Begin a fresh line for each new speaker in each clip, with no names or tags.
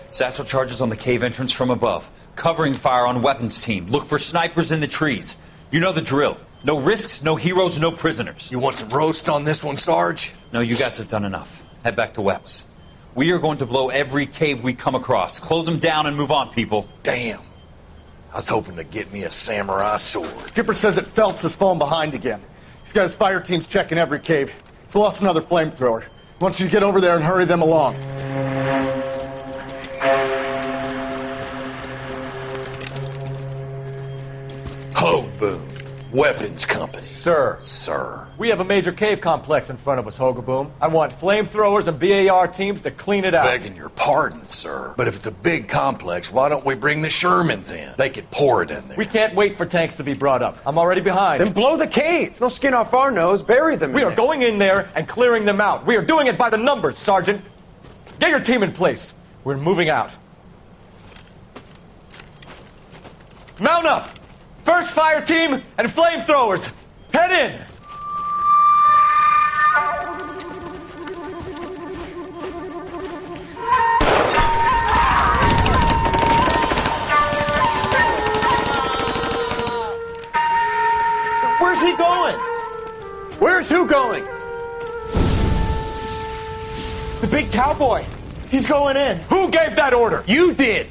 Satchel charges on the cave entrance from above. Covering fire on weapons team. Look for snipers in the trees. You know the drill. No risks, no heroes, no prisoners.
You want some roast on this one, Sarge?
No, you guys have done enough. Head back to Webb's. We are going to blow every cave we come across. Close them down and move on, people.
Damn. I was hoping to get me a samurai sword.
Skipper says that Phelps has fallen behind again. He's got his fire teams checking every cave. He's lost another flamethrower. He wants you to get over there and hurry them along.
Ho, boom. Weapons company.
Sir.
Sir.
We have a major cave complex in front of us, Hogaboom. I want flamethrowers and BAR teams to clean it out.
Begging your pardon, sir. But if it's a big complex, why don't we bring the Shermans in? They could pour it in there.
We can't wait for tanks to be brought up. I'm already behind.
Then blow the cave. No skin off our nose. Bury them.
We are going in there and clearing them out. We are doing it by the numbers, Sergeant. Get your team in place. We're moving out. Mount up! First fire team and flamethrowers. Head in!
Where's he going?
Where's who going?
The big cowboy. He's going in.
Who gave that order?
You did.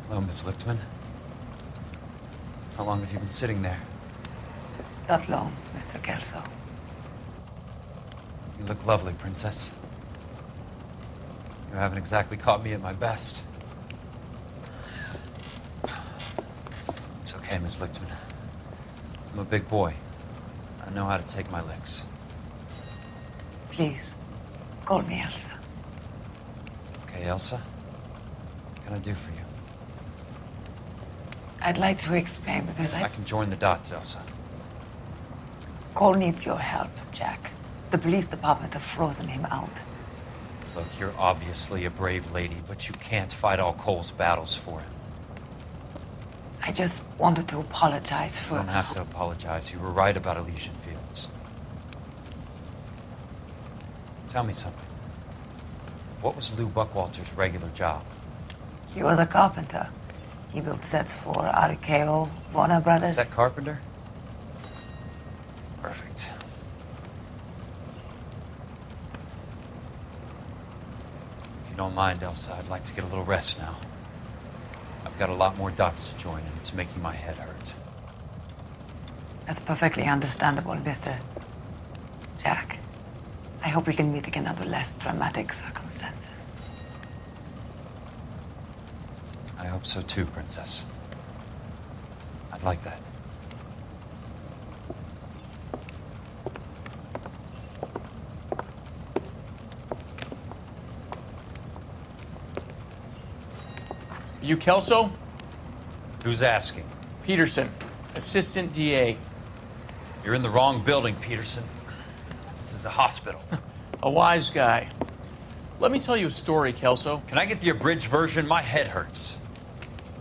Hello, Miss Lichtman. How long have you been sitting there?
Not long, Mr. Kelso.
You look lovely, Princess. You haven't exactly caught me at my best. It's okay, Miss Lichtman. I'm a big boy. I know how to take my licks.
Please, call me Elsa.
Okay, Elsa? What can I do for you?
I'd like to explain because
I can join the dots, Elsa.
Cole needs your help, Jack. The police department have frozen him out.
Look, you're obviously a brave lady, but you can't fight all Cole's battles for him.
I just wanted to apologize for...
You don't have to apologize. You were right about Elysian Fields. Tell me something. What was Lou Buckwalter's regular job?
He was a carpenter. He built sets for RKO, Warner Brothers.
Set carpenter? Perfect. If you don't mind, Elsa, I'd like to get a little rest now. I've got a lot more dots to join, and it's making my head hurt.
That's perfectly understandable, Mr. Jack. I hope we can meet again under less dramatic circumstances.
I hope so too, Princess. I'd like that.
You Kelso?
Who's asking?
Peterson, assistant DA.
You're in the wrong building, Peterson. This is a hospital.
A wise guy. Let me tell you a story, Kelso.
Can I get the abridged version? My head hurts.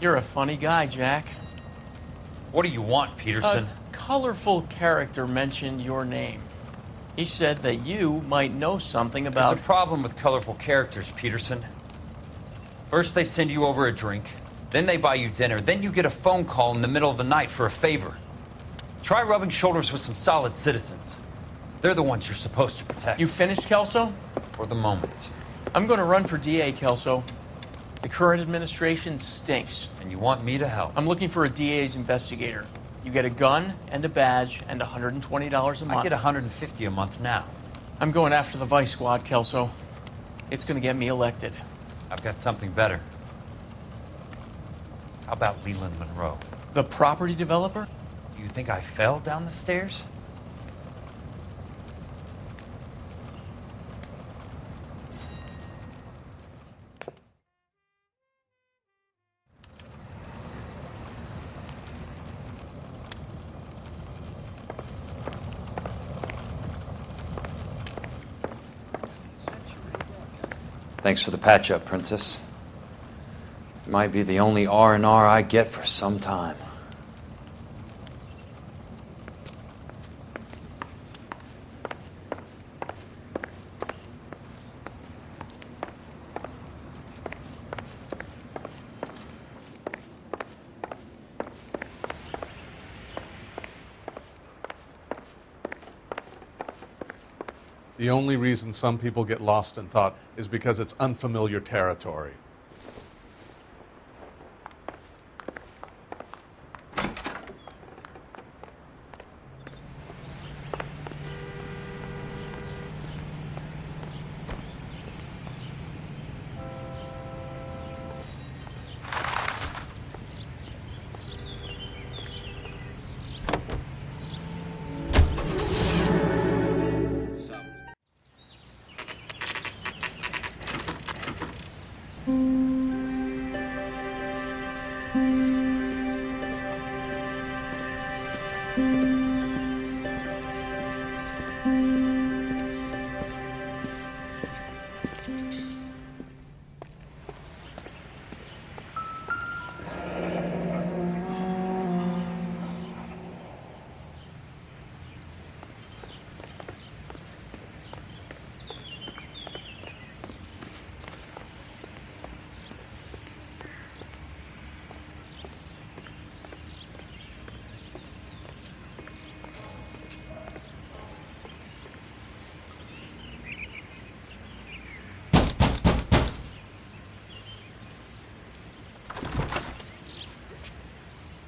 You're a funny guy, Jack.
What do you want, Peterson?
A colorful character mentioned your name. He said that you might know something about...
There's a problem with colorful characters, Peterson. First they send you over a drink, then they buy you dinner, then you get a phone call in the middle of the night for a favor. Try rubbing shoulders with some solid citizens. They're the ones you're supposed to protect.
You finished, Kelso?
For the moment.
I'm going to run for DA, Kelso. The current administration stinks.
And you want me to help?
I'm looking for a DA's investigator. You get a gun and a badge and $120 a month.
I get $150 a month now.
I'm going after the Vice Squad, Kelso. It's going to get me elected.
I've got something better. How about Leland Monroe?
The property developer?
You think I fell down the stairs? Thanks for the patch-up, Princess. It might be the only R&R I get for some time.
The only reason some people get lost in thought is because it's unfamiliar territory.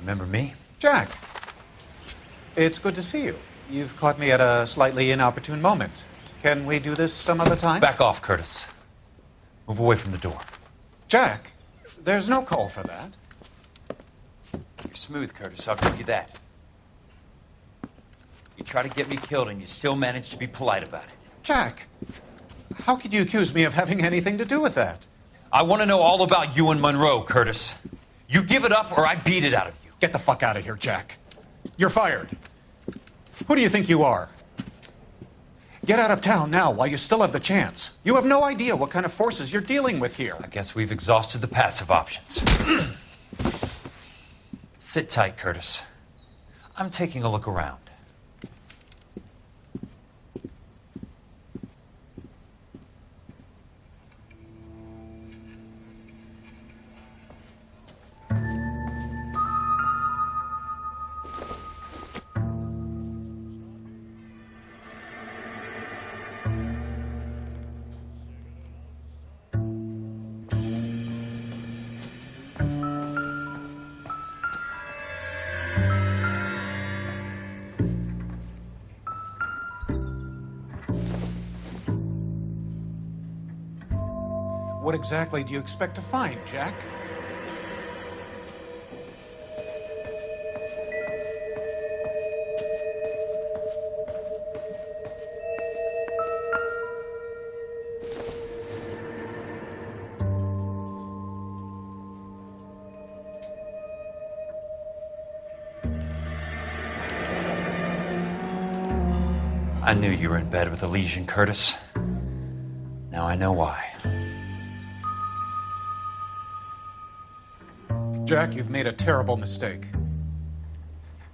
Remember me?
Jack, it's good to see you. You've caught me at a slightly inopportune moment. Can we do this some other time?
Back off, Curtis. Move away from the door.
Jack, there's no call for that.
You're smooth, Curtis. I'll give you that. You try to get me killed and you still manage to be polite about it.
Jack, how could you accuse me of having anything to do with that?
I want to know all about you and Monroe, Curtis. You give it up or I beat it out of you.
Get the fuck out of here, Jack. You're fired. Who do you think you are? Get out of town now while you still have the chance. You have no idea what kind of forces you're dealing with here.
I guess we've exhausted the passive options. Sit tight, Curtis. I'm taking a look around.
What exactly do you expect to find, Jack?
I knew you were in bed with a lesion, Curtis. Now I know why.
Jack, you've made a terrible mistake.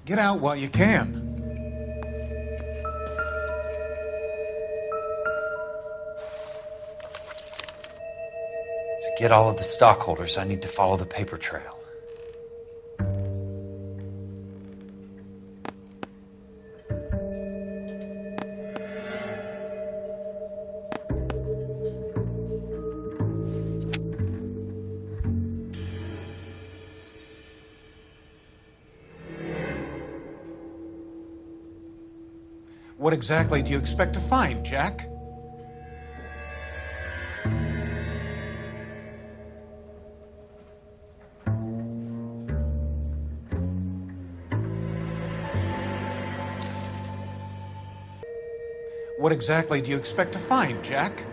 Get out while you can.
To get all of the stockholders, I need to follow the paper trail.
What exactly do you expect to find, Jack? What exactly do you expect to find, Jack?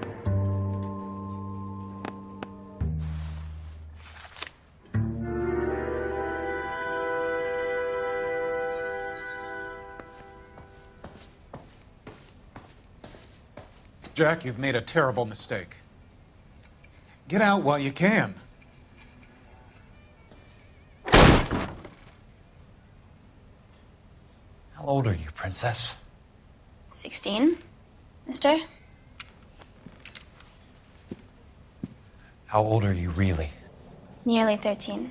Jack, you've made a terrible mistake. Get out while you can.
How old are you, Princess?
16, mister?
How old are you really?
Nearly 13.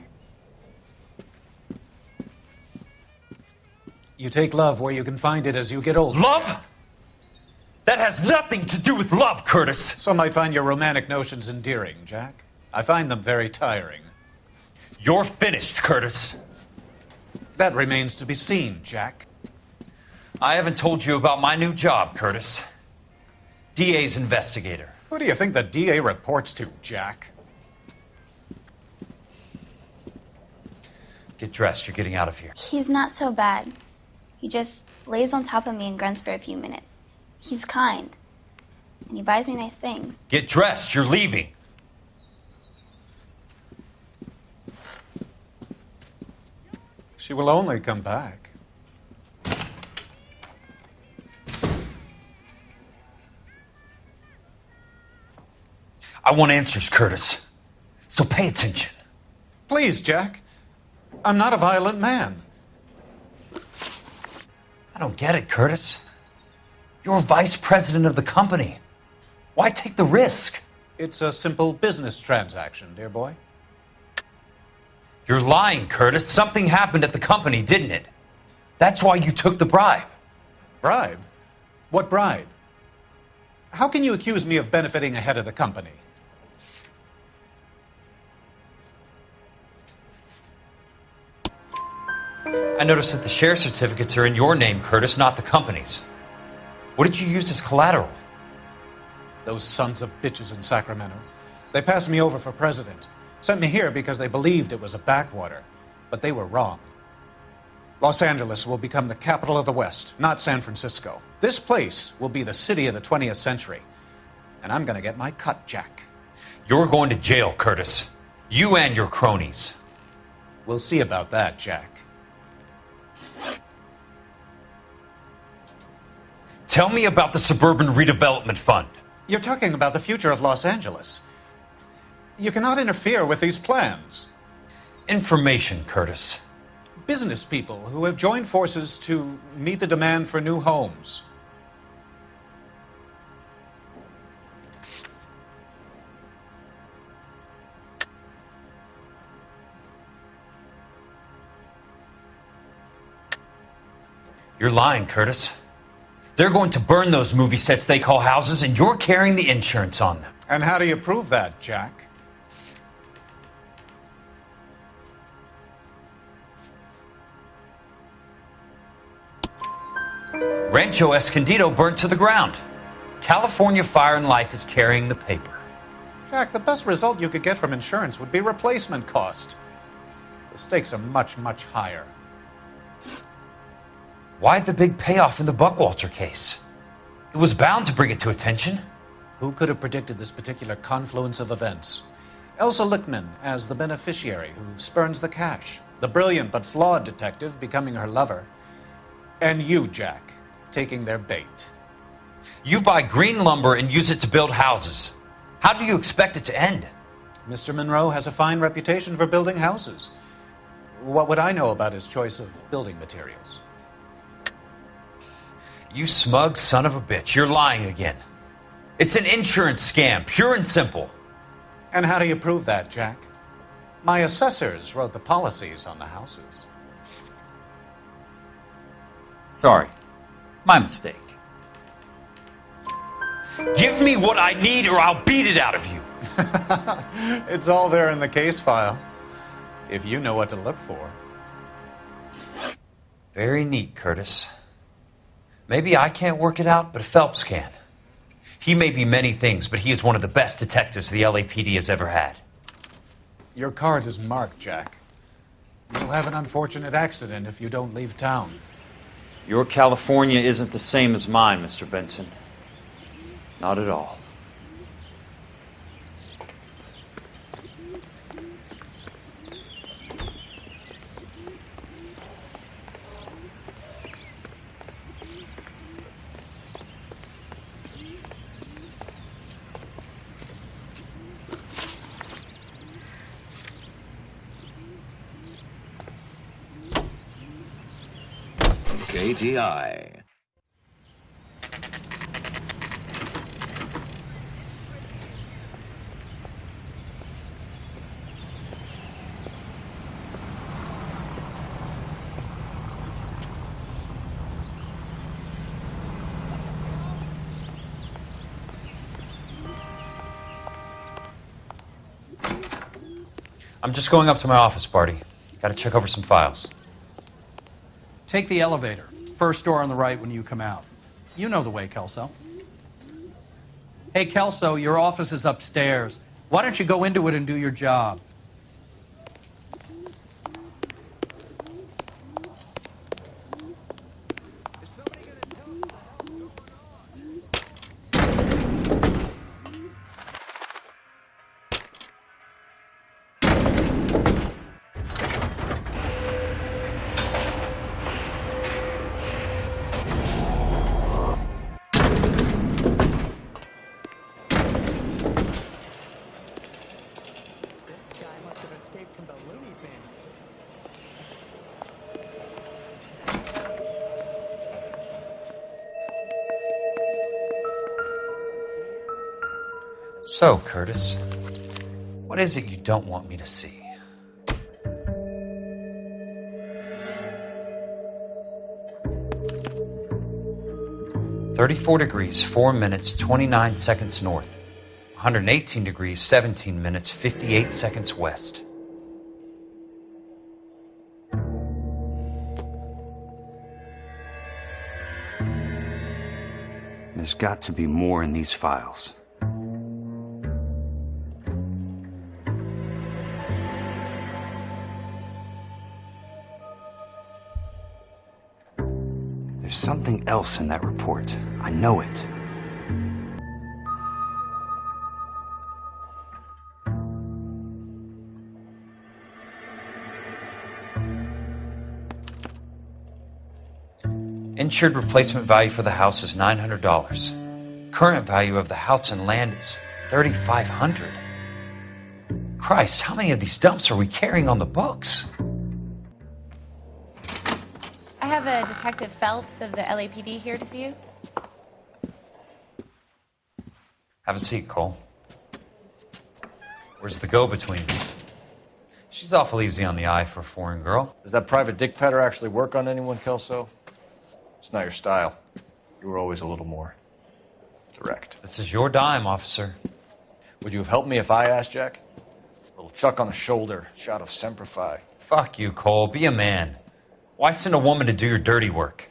You take love where you can find it as you get older.
Love? That has nothing to do with love, Curtis.
Some might find your romantic notions endearing, Jack. I find them very tiring.
You're finished, Curtis.
That remains to be seen, Jack.
I haven't told you about my new job, Curtis. DA's investigator.
Who do you think the DA reports to, Jack?
Get dressed, you're getting out of here.
He's not so bad. He just lays on top of me and grunts for a few minutes. He's kind. And he buys me nice things.
Get dressed, you're leaving.
She will only come back.
I want answers, Curtis. So pay attention.
Please, Jack. I'm not a violent man.
I don't get it, Curtis. You're vice president of the company. Why take the risk?
It's a simple business transaction, dear boy.
You're lying, Curtis. Something happened at the company, didn't it? That's why you took the bribe.
Bribe? What bribe? How can you accuse me of benefiting ahead of the company?
I noticed that the share certificates are in your name, Curtis, not the company's. What did you use as collateral?
Those sons of bitches in Sacramento. They passed me over for president. Sent me here because they believed it was a backwater. But they were wrong. Los Angeles will become the capital of the West, not San Francisco. This place will be the city of the 20th century. And I'm gonna get my cut, Jack.
You're going to jail, Curtis. You and your cronies.
We'll see about that, Jack.
Tell me about the Suburban Redevelopment Fund.
You're talking about the future of Los Angeles. You cannot interfere with these plans.
Information, Curtis.
Business people who have joined forces to meet the demand for new homes.
You're lying, Curtis. They're going to burn those movie sets they call houses, and you're carrying the insurance on them.
And how do you prove that, Jack?
Rancho Escondido burnt to the ground. California Fire and Life is carrying the paper.
Jack, the best result you could get from insurance would be replacement cost. The stakes are much, much higher.
Why the big payoff in the Buckwalter case? It was bound to bring it to attention.
Who could have predicted this particular confluence of events? Elsa Lichtman as the beneficiary who spurns the cash. The brilliant but flawed detective becoming her lover. And you, Jack, taking their bait.
You buy green lumber and use it to build houses. How do you expect it to end?
Mr. Monroe has a fine reputation for building houses. What would I know about his choice of building materials?
You smug son of a bitch, you're lying again. It's an insurance scam, pure and simple.
And how do you prove that, Jack? My assessors wrote the policies on the houses.
Sorry, my mistake. Give me what I need or I'll beat it out of you.
It's all there in the case file, if you know what to look for.
Very neat, Curtis. Maybe I can't work it out, but Phelps can. He may be many things, but he is one of the best detectives the LAPD has ever had.
Your card is marked, Jack. You'll have an unfortunate accident if you don't leave town.
Your California isn't the same as mine, Mr. Benson. Not at all.
KTI.
I'm just going up to my office, Barty. Gotta check over some files.
Take the elevator. First door on the right when you come out. You know the way, Kelso. Hey, Kelso, your office is upstairs. Why don't you go into it and do your job?
So, Curtis, what is it you don't want me to see? (34°, 4 minutes, 29 seconds north. 118 degrees, 17 minutes, 58 seconds west. There's got to be more in these files. There's something else in that report. I know it. Insured replacement value for the house is $900. Current value of the house and land is $3,500. Christ, how many of these dumps are we carrying on the books?
I have a Detective Phelps of the LAPD here to see you.
Have a seat, Cole. Where's the go-between? She's awful easy on the eye for a foreign girl.
Does that private dick petter actually work on anyone, Kelso? It's not your style. You were always a little more direct.
This is your dime, officer.
Would you have helped me if I asked, Jack? A little chuck on the shoulder, shot of Semper Fi.
Fuck you, Cole. Be a man. Why send a woman to do your dirty work?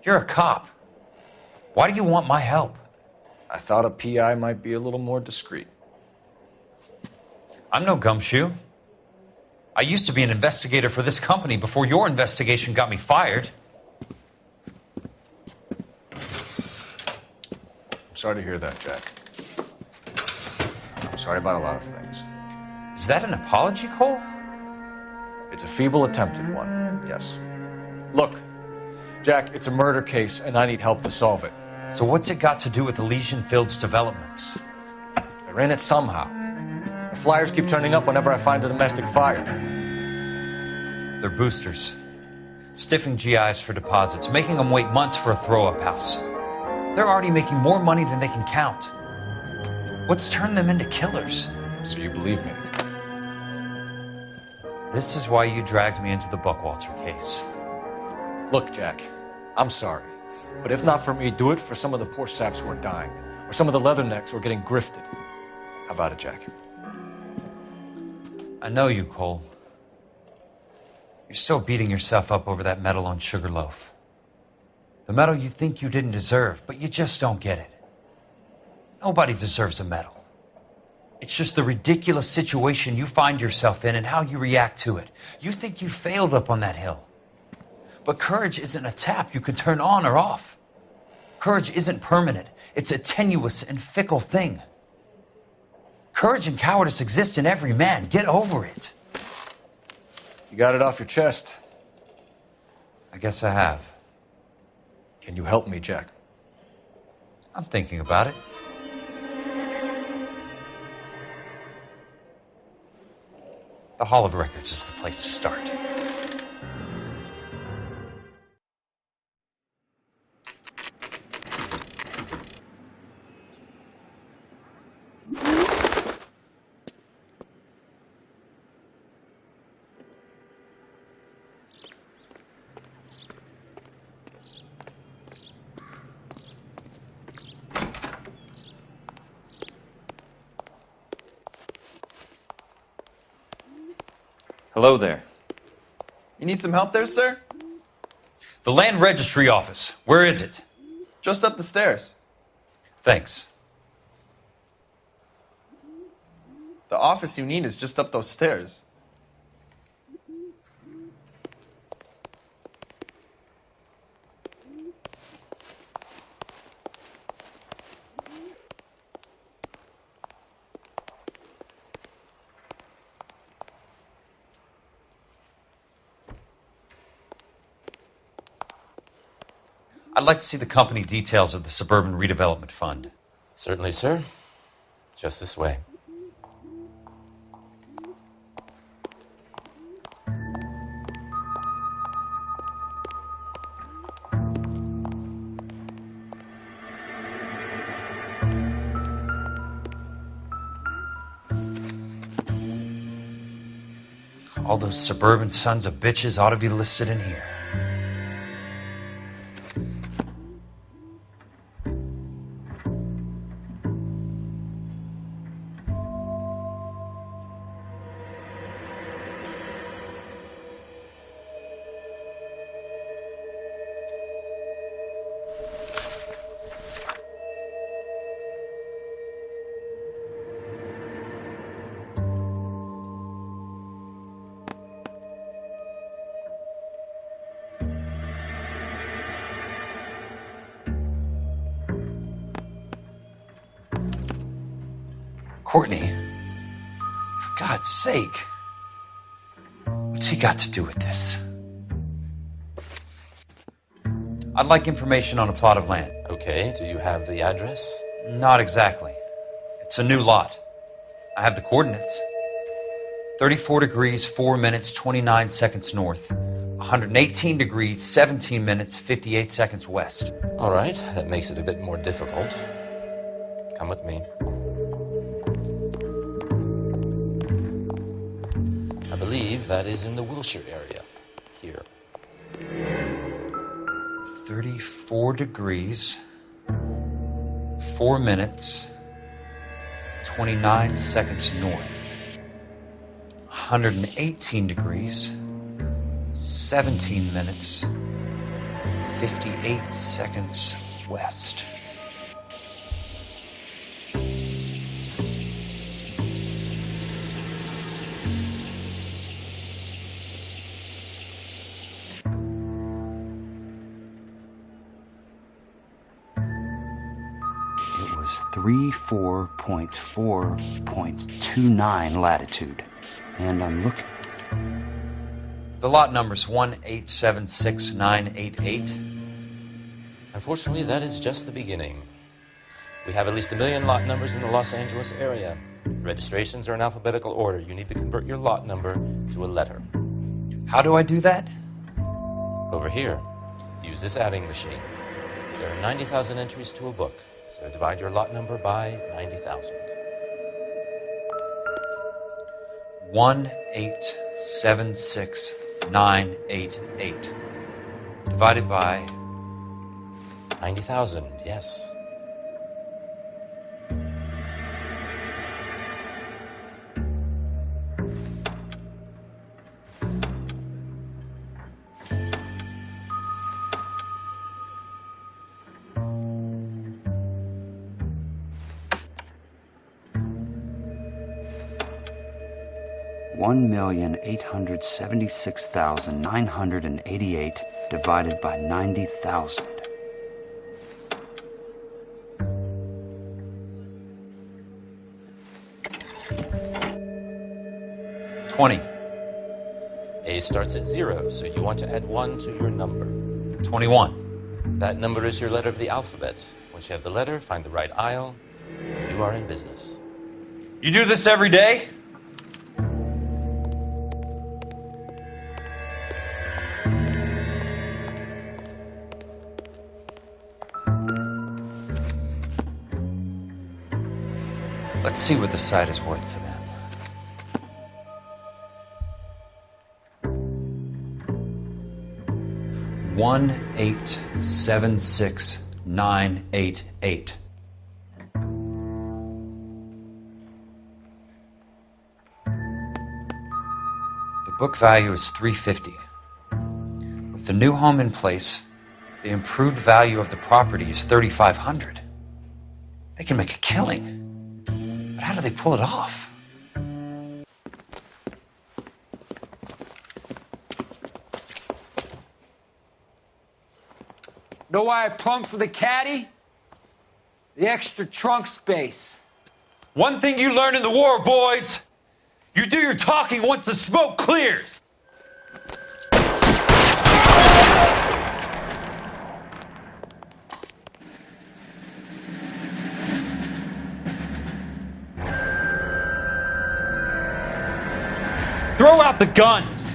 You're a cop. Why do you want my help?
I thought a PI might be a little more discreet.
I'm no gumshoe. I used to be an investigator for this company before your investigation got me fired.
I'm sorry to hear that, Jack. I'm sorry about a lot of things.
Is that an apology, Cole?
It's a feeble attempt at one, yes. Look, Jack, it's a murder case, and I need help to solve it.
So what's it got to do with Elysian Fields developments?
They're in it somehow. The flyers keep turning up whenever I find a domestic fire.
They're boosters. Stiffing GIs for deposits, making them wait months for a throw-up house. They're already making more money than they can count. What's turned them into killers?
So you believe me?
This is why you dragged me into the Buckwalter case.
Look, Jack, I'm sorry. But if not for me, do it for some of the poor saps who are dying. Or some of the leathernecks who are getting grifted. How about it, Jack?
I know you, Cole. You're still beating yourself up over that medal on Sugarloaf. The medal you think you didn't deserve, but you just don't get it. Nobody deserves a medal. It's just the ridiculous situation you find yourself in and how you react to it. You think you failed up on that hill. But courage isn't a tap you can turn on or off. Courage isn't permanent. It's a tenuous and fickle thing. Courage and cowardice exist in every man. Get over it.
You got it off your chest.
I guess I have.
Can you help me, Jack?
I'm thinking about it. The Hall of Records is the place to start.
Hello there. You need some help there, sir?
The Land Registry Office. Where is it?
Just up the stairs.
Thanks.
The office you need is just up those stairs.
I'd like to see the company details of the Suburban Redevelopment Fund.
Certainly, sir. Just this way.
All those suburban sons of bitches ought to be listed in here. Courtney, for God's sake, what's he got to do with this? I'd like information on a plot of land.
Okay, do you have the address?
Not exactly. It's a new lot. I have the coordinates. 34 degrees, 4 minutes, 29 seconds north. 118 degrees, 17 minutes, 58 seconds west.
All right, that makes it a bit more difficult. Come with me. I believe that is in the Wilshire area. Here.
34 degrees, 4 minutes, 29 seconds north. 118 degrees, 17 minutes, 58 seconds west.
It was 34.4.29 latitude. And I'm looking.
The lot number's 1876988.
Unfortunately, that is just the beginning. We have at least 1 million lot numbers in the Los Angeles area. Registrations are in alphabetical order. You need to convert your lot number to a letter.
How do I do that?
Over here, use this adding machine. There are 90,000 entries to a book, so divide your lot number by 90,000.
1876988 divided by
90,000, yes.
$1,876,988 divided by 90,000.
A starts at 0, so you want to add 1 to your number.
21.
That number is your letter of the alphabet. Once you have the letter, find the right aisle. You are in business.
You do this every day? Let's see what the site is worth to them. $1,876,988. The book value is $350. With the new home in place, the improved value of the property is $3,500. They can make a killing. But how do they pull it off?
Know why I plumbed for the caddy? The extra trunk space.
One thing you learn in the war, boys. You do your talking once the smoke clears. Throw out the guns.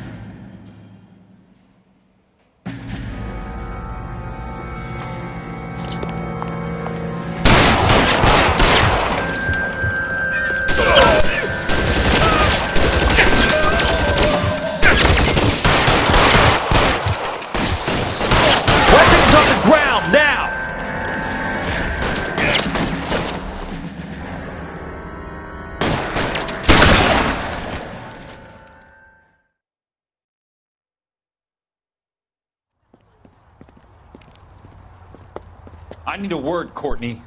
I need a word, Courtney.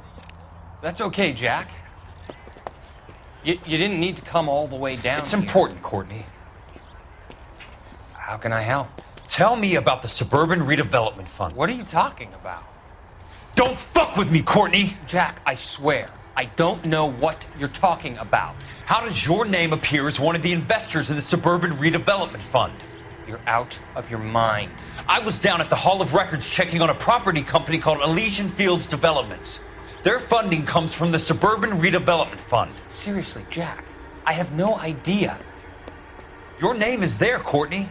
That's okay, Jack. You didn't need to come all the way down.
It's important, Courtney.
How can I help?
Tell me about the Suburban Redevelopment Fund.
What are you talking about?
Don't fuck with me, Courtney!
Jack, I swear, I don't know what you're talking about.
How does your name appear as one of the investors in the Suburban Redevelopment Fund?
You're out of your mind.
I was down at the Hall of Records checking on a property company called Elysian Fields Developments. Their funding comes from the Suburban Redevelopment Fund.
Seriously, Jack, I have no idea.
Your name is there, Courtney,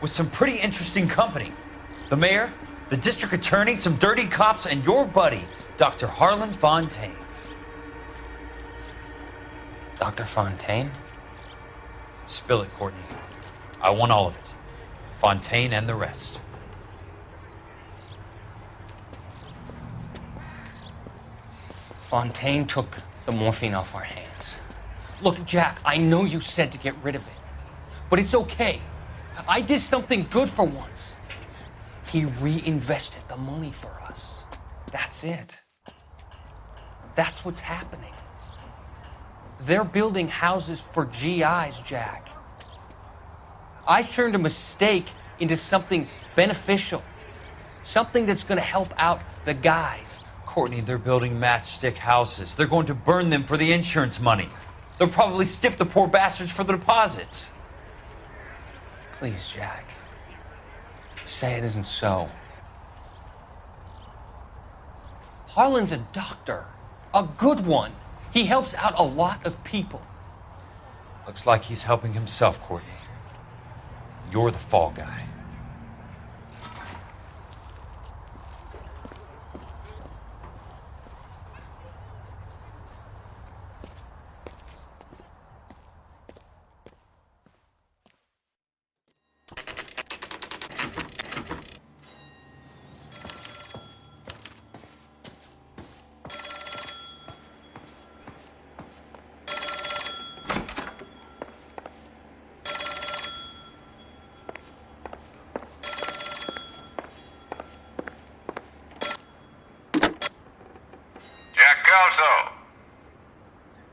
with some pretty interesting company. The mayor, the district attorney, some dirty cops, and your buddy, Dr. Harlan Fontaine.
Dr. Fontaine?
Spill it, Courtney. I want all of it. Fontaine and the rest.
Fontaine took the morphine off our hands. Look, Jack, I know you said to get rid of it, but it's okay. I did something good for once. He reinvested the money for us. That's it. That's what's happening. They're building houses for GIs, Jack. I turned a mistake into something beneficial. Something that's going to help out the guys.
Courtney, they're building matchstick houses. They're going to burn them for the insurance money. They'll probably stiff the poor bastards for the deposits.
Please, Jack. Say it isn't so. Harlan's a doctor. A good one. He helps out a lot of people.
Looks like he's helping himself, Courtney. You're the fall guy.
Kelso.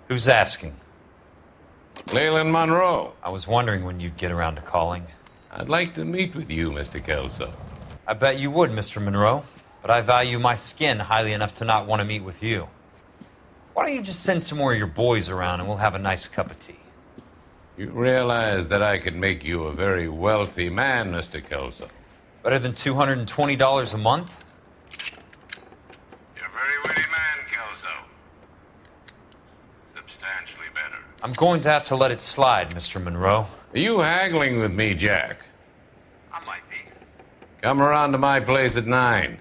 Who's asking?
Leland Monroe.
I was wondering when you'd get around to calling.
I'd like to meet with you, Mr. Kelso.
I bet you would, Mr. Monroe. But I value my skin highly enough to not want to meet with you. Why don't you just send some more of your boys around and we'll have a nice cup of tea?
You realize that I could make you a very wealthy man, Mr. Kelso.
Better than $220 a month?
You're a very witty man, Kelso. Substantially better.
I'm going to have to let it slide, Mr. Monroe.
Are you haggling with me, Jack?
I might be.
Come around to my place at 9.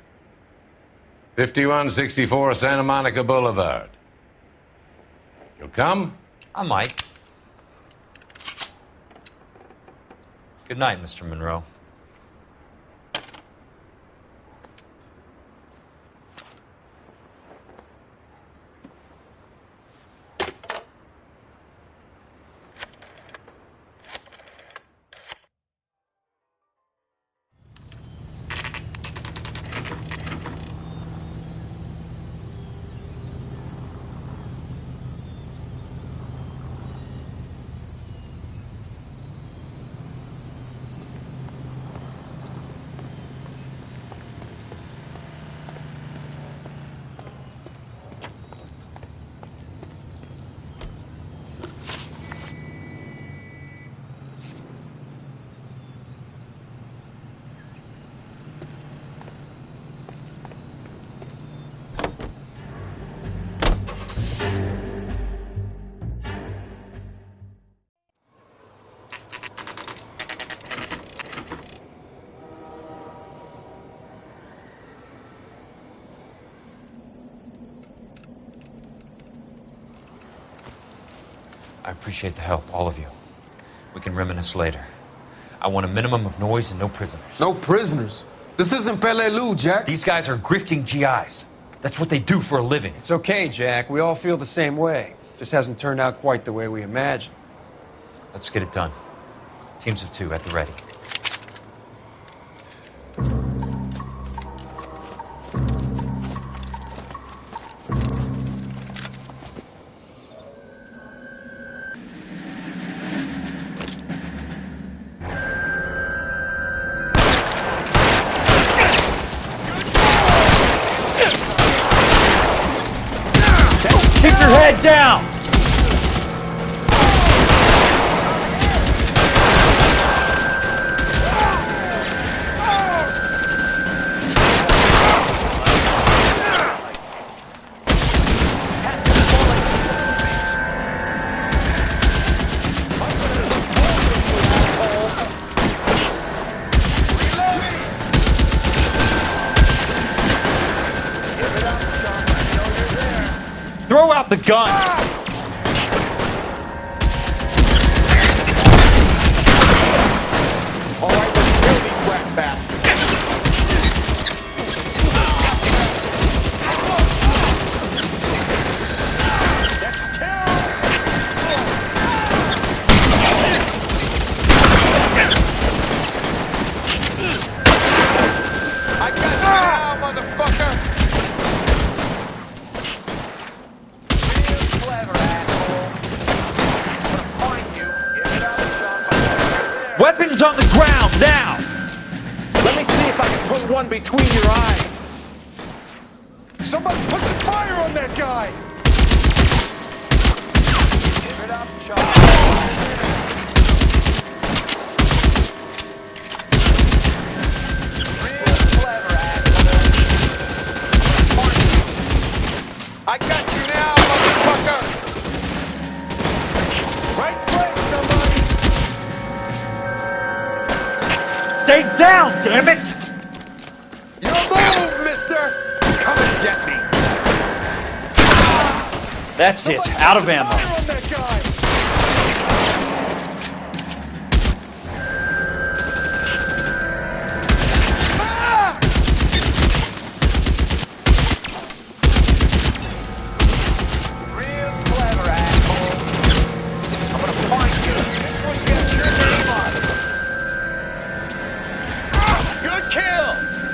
5164 Santa Monica Boulevard. You'll come?
I might. Good night, Mr. Monroe. I appreciate the help, all of you. We can reminisce later. I want a minimum of noise and no prisoners.
No prisoners? This isn't Peleliu, Jack.
These guys are grifting GIs. That's what they do for a living.
It's okay, Jack. We all feel the same way. Just hasn't turned out quite the way we imagined.
Let's get it done. Teams of 2 at the ready. Keep your head down! Throw out the guns!
All right, let's kill these rat bastards.
I got you now, motherfucker!
Weapons on the ground, now!
Let me see if I can put one between your eyes. Somebody put some fire on that guy! Give it up, Sean. Real clever, asshole.
down, damn it!
Your move, mister! Come and get me!
That's it. Out of ammo.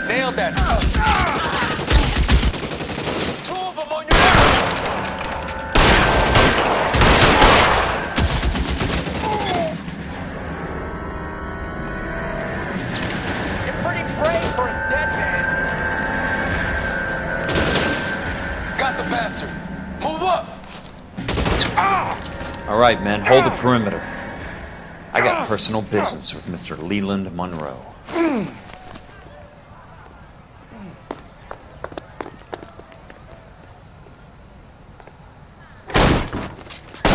Nailed that. Two of them on your left. You're pretty brave for a dead man. Got the bastard. Move up.
All right, men, hold the perimeter. I got personal business with Mr. Leland Monroe.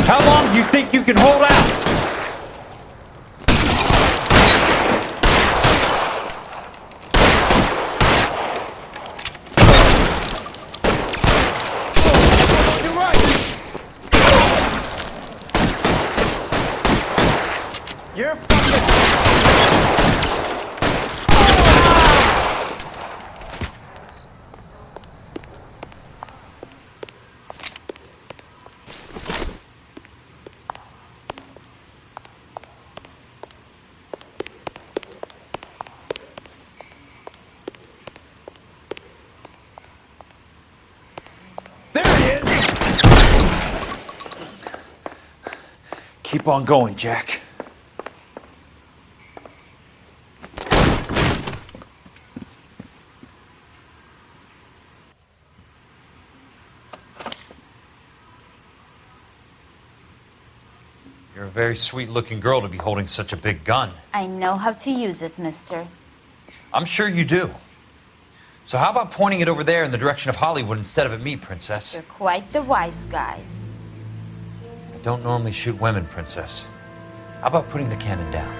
How long do you think you can hold out?
You're right. You're
Keep on going, Jack. You're a very sweet-looking girl to be holding such a big gun.
I know how to use it, mister.
I'm sure you do. So how about pointing it over there in the direction of Hollywood instead of at me, Princess?
You're quite the wise guy.
I don't normally shoot women, Princess. How about putting the cannon down?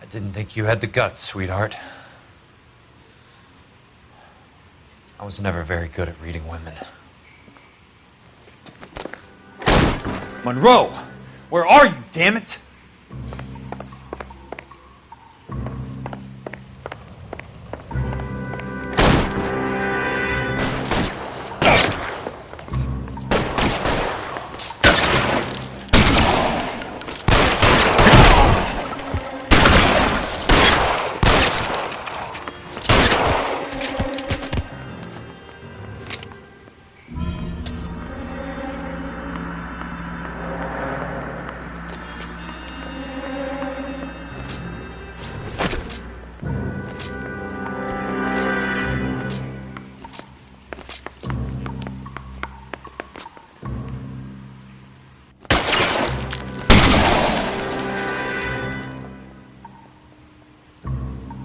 I didn't think you had the guts, sweetheart. I was never very good at reading women. Monroe! Where are you, damn it?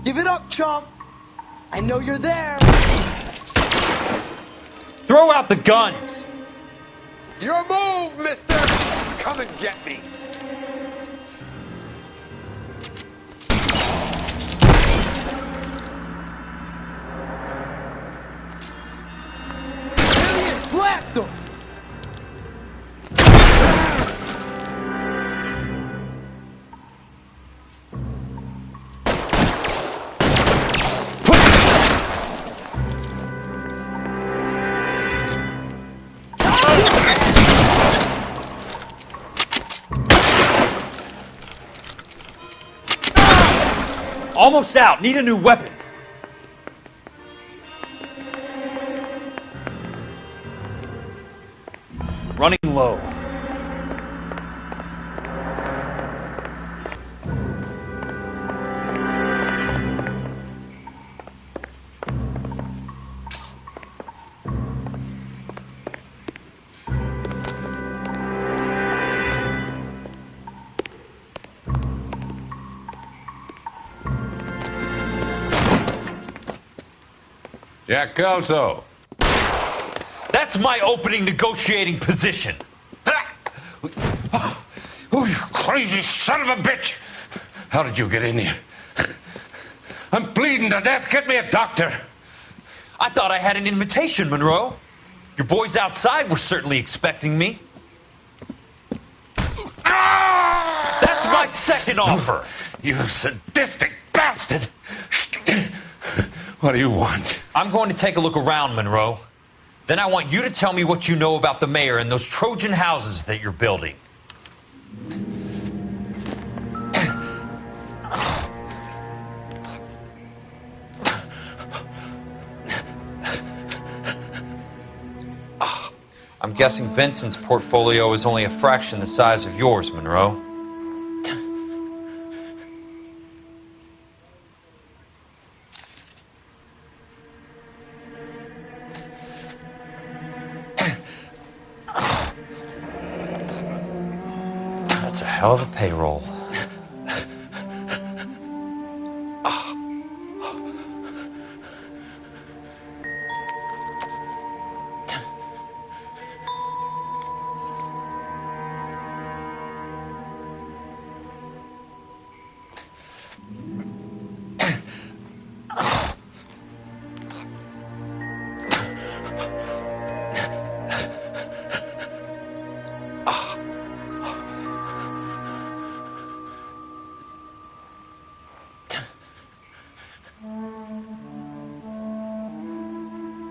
Give it up, chump. I know you're there.
Throw out the guns!
Your move, mister. Come and get me. Brilliant, blast him.
Almost out. Need a new weapon. Running low.
Jack Kelso.
That's That's my opening negotiating position.
Oh, you crazy son of a bitch! How did you get in here? I'm bleeding to death. Get me a doctor.
I thought I had an invitation, Monroe. Your boys outside were certainly expecting me. That's my second offer.
You sadistic bastard! What do you want?
I'm going to take a look around, Monroe. Then I want you to tell me what you know about the mayor and those Trojan houses that you're building. I'm guessing Benson's portfolio is only a fraction the size of yours, Monroe. That's a hell of a payroll.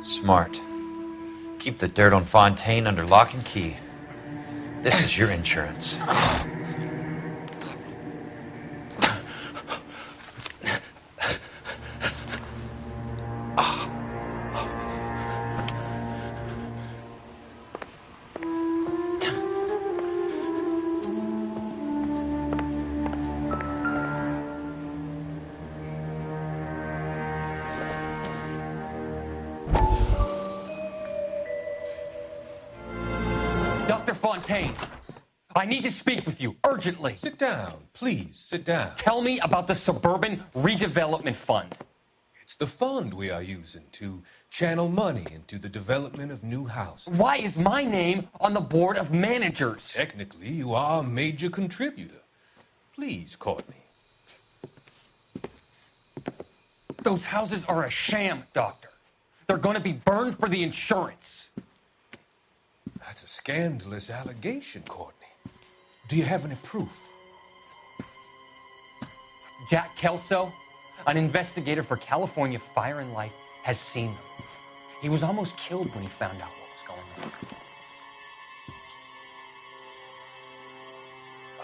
Smart. Keep the dirt on Fontaine under lock and key. This is your insurance.
Dr. Fontaine, I need to speak with you urgently.
Sit down, please, sit down.
Tell me about the Suburban Redevelopment Fund.
It's the fund we are using to channel money into the development of new houses.
Why is my name on the board of managers?
Technically, you are a major contributor. Please, Courtney.
Those houses are a sham, Doctor. They're going to be burned for the insurance.
That's a scandalous allegation, Courtney. Do you have any proof?
Jack Kelso, an investigator for California Fire and Life, has seen them. He was almost killed when he found out what was going on.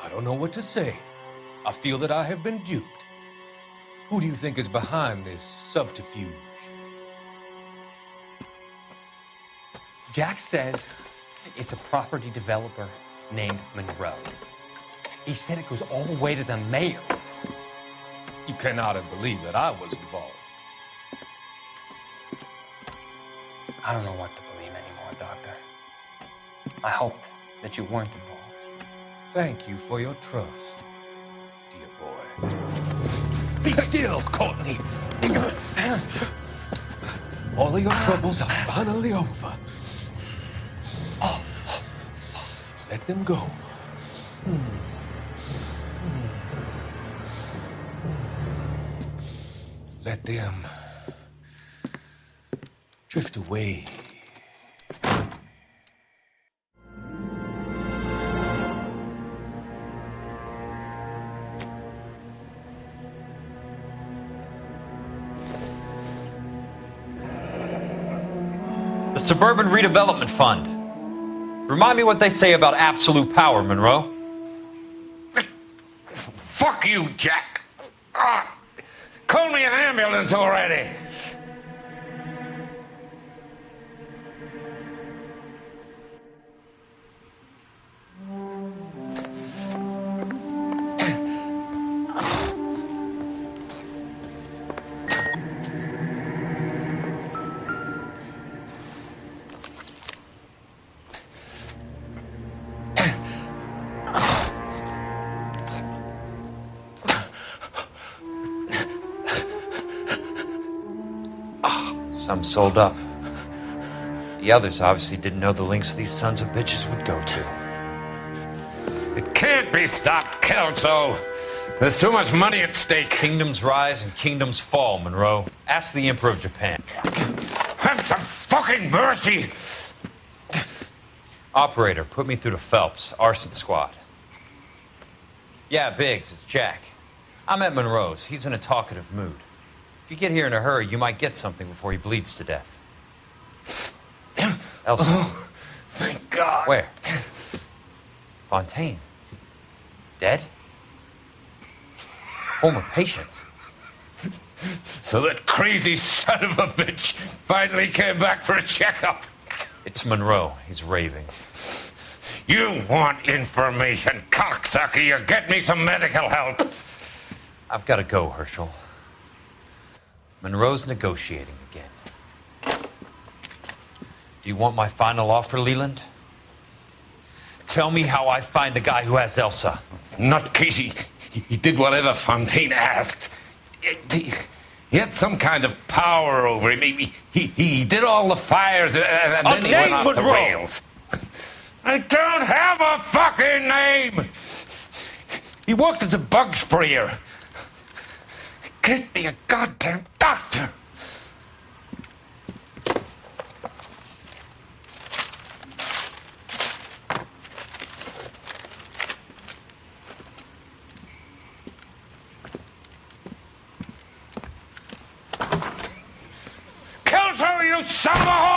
I don't know what to say. I feel that I have been duped. Who do you think is behind this subterfuge?
Jack says it's a property developer named Monroe. He said it goes all the way to the mayor.
You cannot have believed that I was involved.
I don't know what to believe anymore, Doctor. I hope that you weren't involved.
Thank you for your trust, dear boy. Be still, Courtney. All of your troubles are finally over. Let them go. Let them drift away.
The Suburban Redevelopment Fund. Remind me what they say about absolute power, Monroe.
Fuck you, Jack. Call me an ambulance already.
Some sold up. The The others obviously didn't know the lengths these sons of bitches would go to.
It can't be stopped, Kelso. There's too much money at stake.
Kingdoms rise and kingdoms fall, Monroe. Ask the Emperor of Japan.
Have some fucking mercy!
Operator, put me through to Phelps, Arson squad. Yeah, Biggs, it's Jack. I'm at Monroe's. He's in a talkative mood. If you get here in a hurry, you might get something before he bleeds to death. Elsa.
Oh, thank God.
Where? Fontaine. Dead? Former patient.
So that crazy son of a bitch finally came back for a checkup.
It's Monroe. He's raving.
You want information, cocksucker. You get me some medical help.
I've got to go, Herschel. Monroe's negotiating again. Do you want my final offer, Leland? Tell me how I find the guy who has Elsa.
Nutcase, he did whatever Fontaine asked. He had some kind of power over him. He did all the fires, and then he went off the rails. I don't have a fucking name! He worked as a bug sprayer. Get me a goddamn doctor! Kelso, you son of a